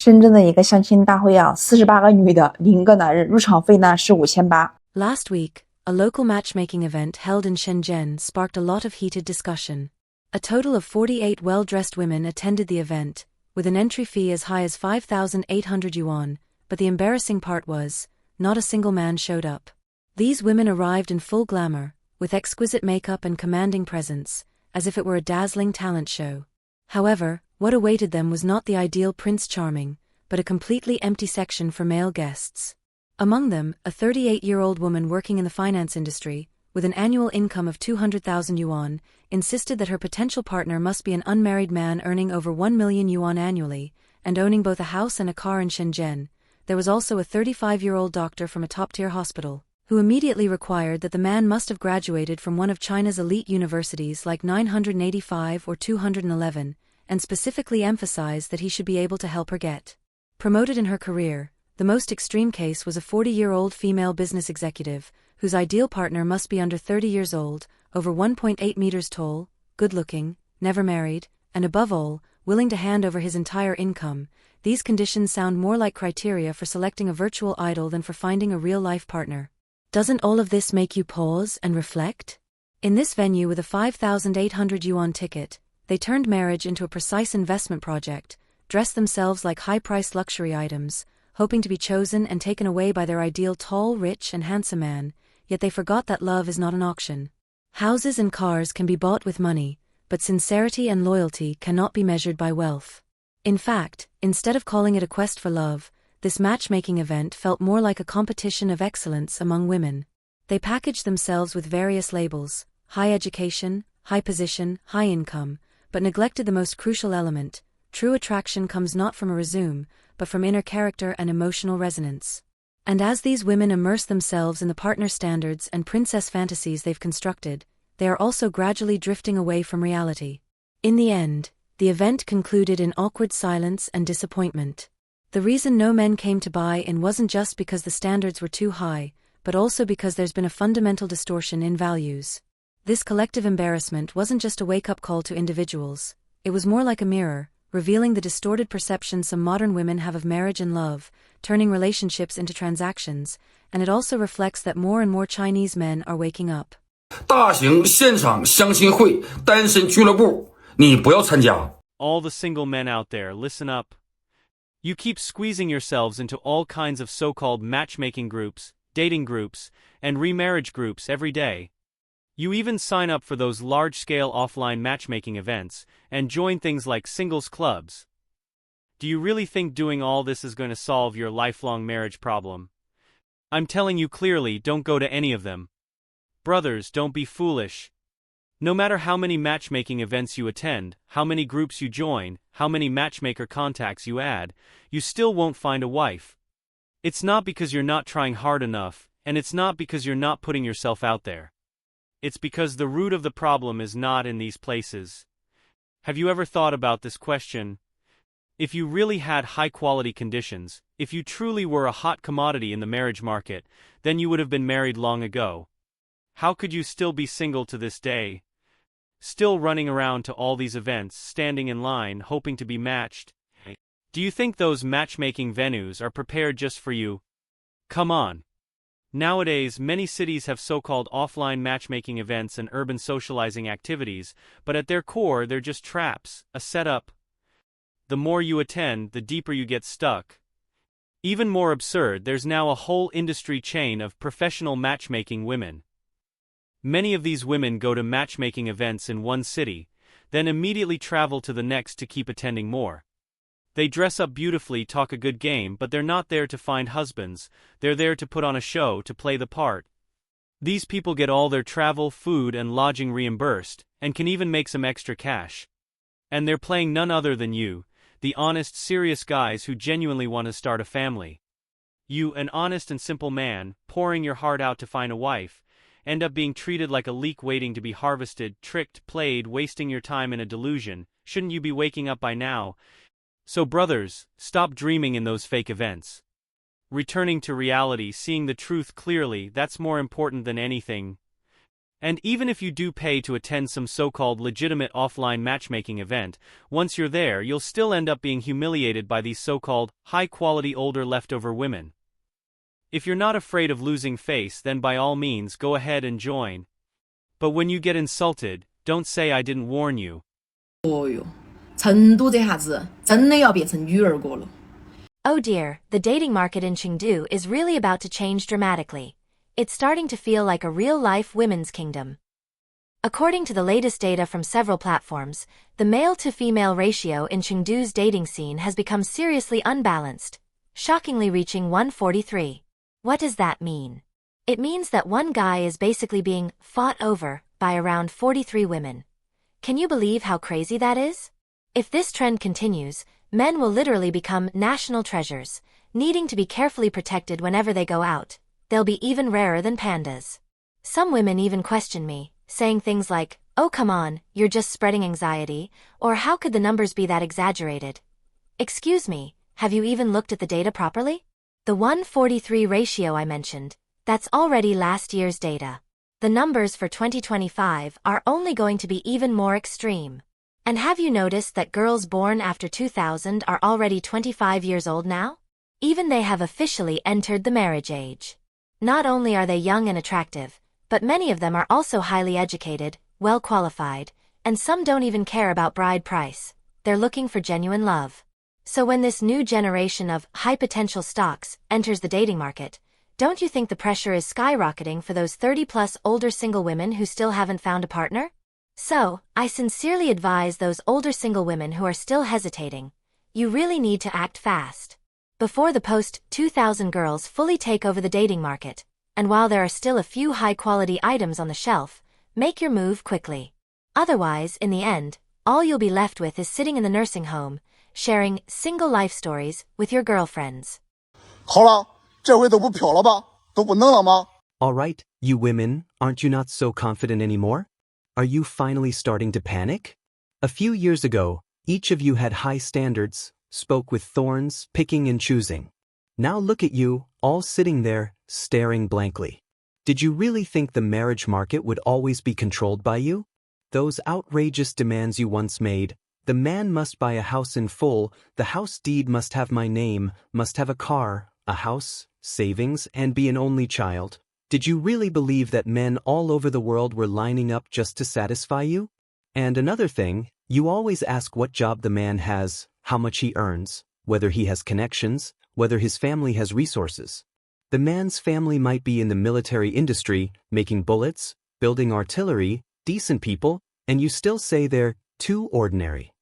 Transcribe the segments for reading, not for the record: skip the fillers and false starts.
深圳的一个相亲大会啊，48个女的，0个男人，入场费呢是5800。Last week, a local matchmaking event held in Shenzhen sparked a lot of heated discussion. A total of 48 well-dressed women attended the event, with an entry fee as high as 5,800 yuan, but the embarrassing part was, not a single man showed up. These women arrived in full glamour, with exquisite makeup and commanding presence, as if it were a dazzling talent show. However, what awaited them was not the ideal Prince Charming, but a completely empty section for male guests. Among them, a 38-year-old woman working in the finance industry, with an annual income of 200,000 yuan, insisted that her potential partner must be an unmarried man earning over 1 million yuan annually, and owning both a house and a car in Shenzhen. There was also a 35-year-old doctor from a top-tier hospital, who immediately required that the man must have graduated from one of China's elite universities like 985 or 211, and specifically emphasized that he should be able to help her get promoted in her career. The most extreme case was a 40-year-old female business executive, whose ideal partner must be under 30 years old, over 1.8 meters tall, good-looking, never married, and above all, willing to hand over his entire income. These conditions sound more like criteria for selecting a virtual idol than for finding a real-life partner. Doesn't all of this make you pause and reflect? In this venue with a 5,800 yuan ticket, they turned marriage into a precise investment project, dressed themselves like high-priced luxury items, hoping to be chosen and taken away by their ideal tall, rich, and handsome man, yet they forgot that love is not an auction. Houses and cars can be bought with money, but sincerity and loyalty cannot be measured by wealth. In fact, instead of calling it a quest for love, this matchmaking event felt more like a competition of excellence among women. They packaged themselves with various labels: high education, high position, high income, but neglected the most crucial element. True attraction comes not from a resume, but from inner character and emotional resonance. And as these women immerse themselves in the partner standards and princess fantasies they've constructed, they are also gradually drifting away from reality. In the end, the event concluded in awkward silence and disappointment. The reason no men came to buy in wasn't just because the standards were too high, but also because there's been a fundamental distortion in values. This collective embarrassment wasn't just a wake-up call to individuals, it was more like a mirror, revealing the distorted perception some modern women have of marriage and love, turning relationships into transactions, and it also reflects that more and more Chinese men are waking up. 大型现场相亲会单身俱乐部，你不要参加。 All the single men out there, listen up. You keep squeezing yourselves into all kinds of so-called matchmaking groups, dating groups, and remarriage groups every day. You even sign up for those large-scale offline matchmaking events, and join things like singles clubs. Do you really think doing all this is going to solve your lifelong marriage problem? I'm telling you clearly, don't go to any of them. Brothers, don't be foolish. No matter how many matchmaking events you attend, how many groups you join, how many matchmaker contacts you add, you still won't find a wife. It's not because you're not trying hard enough, and it's not because you're not putting yourself out there. It's because the root of the problem is not in these places. Have you ever thought about this question? If you really had high-quality conditions, if you truly were a hot commodity in the marriage market, then you would have been married long ago. How could you still be single to this day? Still running around to all these events, standing in line, hoping to be matched? Do you think those matchmaking venues are prepared just for you? Come on. Nowadays, many cities have so-called offline matchmaking events and urban socializing activities, but at their core they're just traps, a setup. The more you attend, the deeper you get stuck. Even more absurd, there's now a whole industry chain of professional matchmaking women. Many of these women go to matchmaking events in one city, then immediately travel to the next to keep attending more. They dress up beautifully, talk a good game, but they're not there to find husbands, they're there to put on a show, to play the part. These people get all their travel, food, and lodging reimbursed, and can even make some extra cash. And they're playing none other than you, the honest, serious guys who genuinely want to start a family. You, an honest and simple man, pouring your heart out to find a wife, end up being treated like a leek waiting to be harvested, tricked, played, wasting your time in a delusion. Shouldn't you be waking up by now? So brothers, stop dreaming in those fake events. Returning to reality, seeing the truth clearly, that's more important than anything. And even if you do pay to attend some so-called legitimate offline matchmaking event, once you're there you'll still end up being humiliated by these so-called high-quality older leftover women. If you're not afraid of losing face, then by all means go ahead and join. But when you get insulted, don't say I didn't warn you. 哦哟，成都这下子真的要变成女儿国了。 Oh dear, the dating market in Chengdu is really about to change dramatically. It's starting to feel like a real-life women's kingdom. According to the latest data from several platforms, the male-to-female ratio in Chengdu's dating scene has become seriously unbalanced, shockingly reaching 143. What does that mean? It means that one guy is basically being fought over by around 43 women. Can you believe how crazy that is? If this trend continues, men will literally become national treasures, needing to be carefully protected whenever they go out. They'll be even rarer than pandas. Some women even question me, saying things like, "Oh come on, you're just spreading anxiety," or "How could the numbers be that exaggerated?" Excuse me, have you even looked at the data properly? The 143 ratio I mentioned, that's already last year's data. The numbers for 2025 are only going to be even more extreme. And have you noticed that girls born after 2000 are already 25 years old now? Even they have officially entered the marriage age. Not only are they young and attractive, but many of them are also highly educated, well qualified, and some don't even care about bride price. They're looking for genuine love. So when this new generation of high-potential stocks enters the dating market, don't you think the pressure is skyrocketing for those 30-plus older single women who still haven't found a partner? So, I sincerely advise those older single women who are still hesitating, you really need to act fast. Before the post-2000 girls fully take over the dating market, and while there are still a few high-quality items on the shelf, make your move quickly. Otherwise, in the end, all you'll be left with is sitting in the nursing home, sharing single life stories with your girlfriends. 好了，这回都不飘了吧？都不能了吗？ All right, you women, aren't you not so confident anymore? Are you finally starting to panic? A few years ago, each of you had high standards, spoke with thorns, picking and choosing. Now look at you, all sitting there, staring blankly. Did you really think the marriage market would always be controlled by you? Those outrageous demands you once made, the man must buy a house in full, the house deed must have my name, must have a car, a house, savings, and be an only child. Did you really believe that men all over the world were lining up just to satisfy you? And another thing, you always ask what job the man has, how much he earns, whether he has connections, whether his family has resources. The man's family might be in the military industry, making bullets, building artillery, decent people, and you still say they're too ordinary.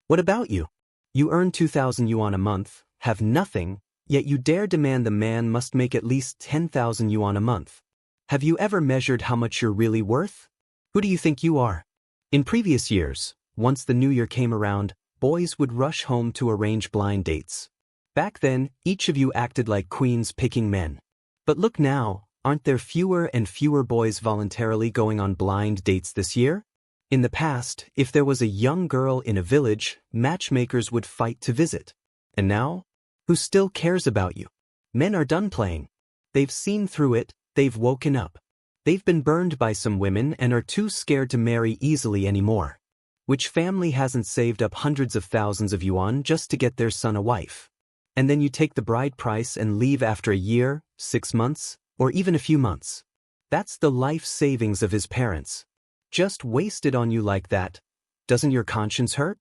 What about you? You earn 2,000 yuan a month, have nothing, yet you dare demand the man must make at least 10,000 yuan a month. Have you ever measured how much you're really worth? Who do you think you are? In previous years, once the new year came around, boys would rush home to arrange blind dates. Back then, each of you acted like queens picking men. But look now, aren't there fewer and fewer boys voluntarily going on blind dates this year? In the past, if there was a young girl in a village, matchmakers would fight to visit. And now? Who still cares about you? Men are done playing. They've seen through it, they've woken up. They've been burned by some women and are too scared to marry easily anymore. Which family hasn't saved up hundreds of thousands of yuan just to get their son a wife? And then you take the bride price and leave after a year, 6 months, or even a few months. That's the life savings of his parents. Just wasted on you like that. Doesn't your conscience hurt?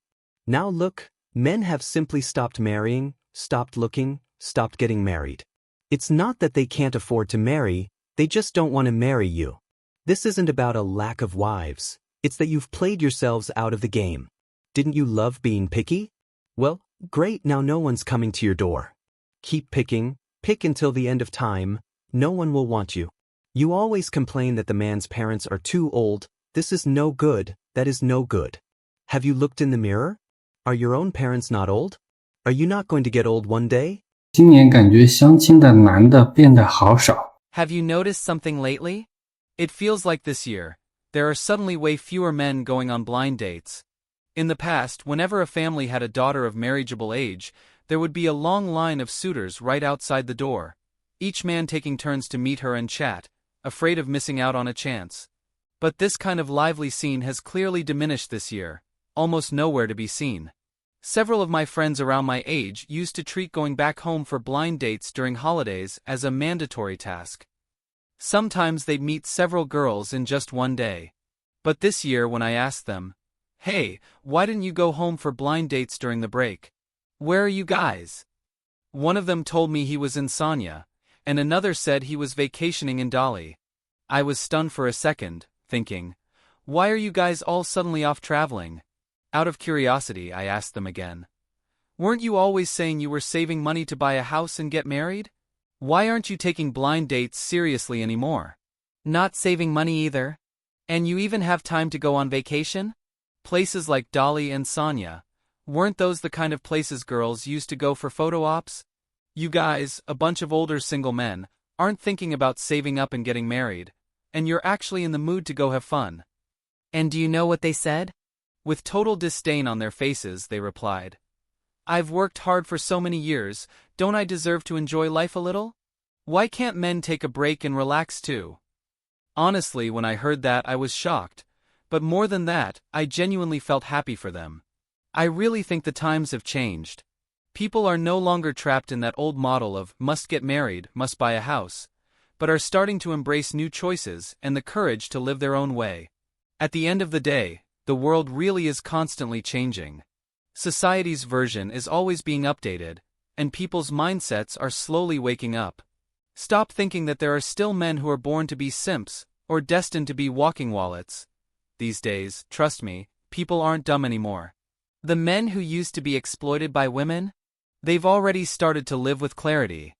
Now look, men have simply stopped marrying, stopped looking, stopped getting married. It's not that they can't afford to marry, they just don't want to marry you. This isn't about a lack of wives, it's that you've played yourselves out of the game. Didn't you love being picky? Well, great, now no one's coming to your door. Keep picking, pick until the end of time, no one will want you. You always complain that the man's parents are too old, this is no good, that is no good. Have you looked in the mirror? Are your own parents not old? Are you not going to get old one day? 今年感觉相亲的男的变得好少。 Have you noticed something lately? It feels like this year, there are suddenly way fewer men going on blind dates. In the past, whenever a family had a daughter of marriageable age, there would be a long line of suitors right outside the door, each man taking turns to meet her and chat, afraid of missing out on a chance. But this kind of lively scene has clearly diminished this year, almost nowhere to be seen. Several of my friends around my age used to treat going back home for blind dates during holidays as a mandatory task. Sometimes they'd meet several girls in just one day. But this year when I asked them, "Hey, why didn't you go home for blind dates during the break? Where are you guys?" One of them told me he was in Sanya, and another said he was vacationing in Dali. I was stunned for a second, thinking, why are you guys all suddenly off traveling? Out of curiosity, I asked them again. Weren't you always saying you were saving money to buy a house and get married? Why aren't you taking blind dates seriously anymore? Not saving money either? And you even have time to go on vacation? Places like Dali and Sanya, weren't those the kind of places girls used to go for photo ops? You guys, a bunch of older single men, aren't thinking about saving up and getting married, and you're actually in the mood to go have fun. And do you know what they said? With total disdain on their faces, they replied, "I've worked hard for so many years, don't I deserve to enjoy life a little? Why can't men take a break and relax too?" Honestly, when I heard that, I was shocked, but more than that, I genuinely felt happy for them. I really think the times have changed. People are no longer trapped in that old model of must get married, must buy a house, but are starting to embrace new choices and the courage to live their own way. At the end of the day, the world really is constantly changing. Society's version is always being updated, and people's mindsets are slowly waking up. Stop thinking that there are still men who are born to be simps, or destined to be walking wallets. These days, trust me, people aren't dumb anymore. The men who used to be exploited by women? They've already started to live with clarity.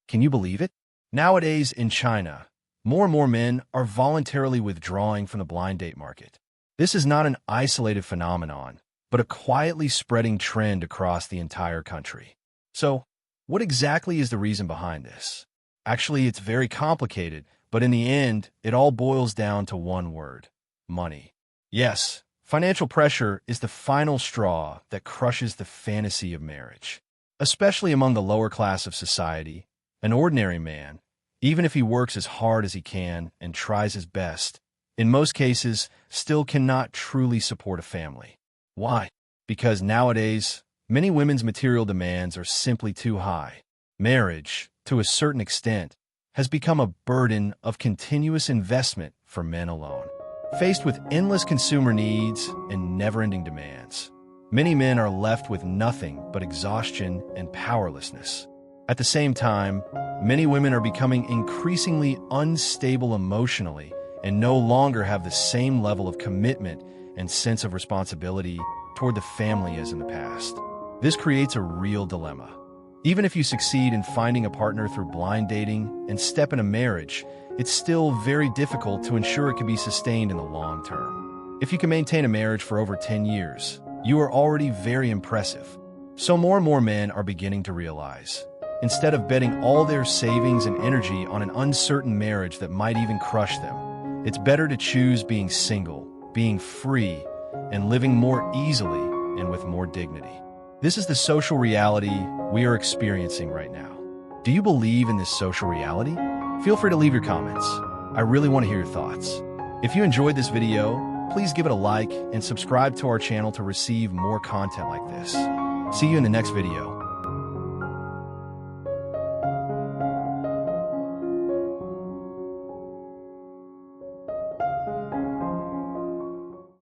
Can you believe it? Nowadays in China, more and more men are voluntarily withdrawing from the blind date market. This is not an isolated phenomenon, but a quietly spreading trend across the entire country. So, what exactly is the reason behind this? Actually, it's very complicated, but in the end, it all boils down to one word: money. Yes, financial pressure is the final straw that crushes the fantasy of marriage. Especially among the lower class of society, an ordinary man, even if he works as hard as he can and tries his best, in most cases, still cannot truly support a family. Why? Because nowadays, many women's material demands are simply too high. Marriage, to a certain extent, has become a burden of continuous investment for men alone. Faced with endless consumer needs and never-ending demands, many men are left with nothing but exhaustion and powerlessness. At the same time, many women are becoming increasingly unstable emotionally and no longer have the same level of commitment and sense of responsibility toward the family as in the past. This creates a real dilemma. Even if you succeed in finding a partner through blind dating and step into marriage, it's still very difficult to ensure it can be sustained in the long term. If you can maintain a marriage for over 10 years, you are already very impressive. So more and more men are beginning to realize, instead of betting all their savings and energy on an uncertain marriage that might even crush them, it's better to choose being single, being free, and living more easily and with more dignity. This is the social reality we are experiencing right now. Do you believe in this social reality? Feel free to leave your comments. I really want to hear your thoughts. If you enjoyed this video, please give it a like and subscribe to our channel to receive more content like this. See you in the next video.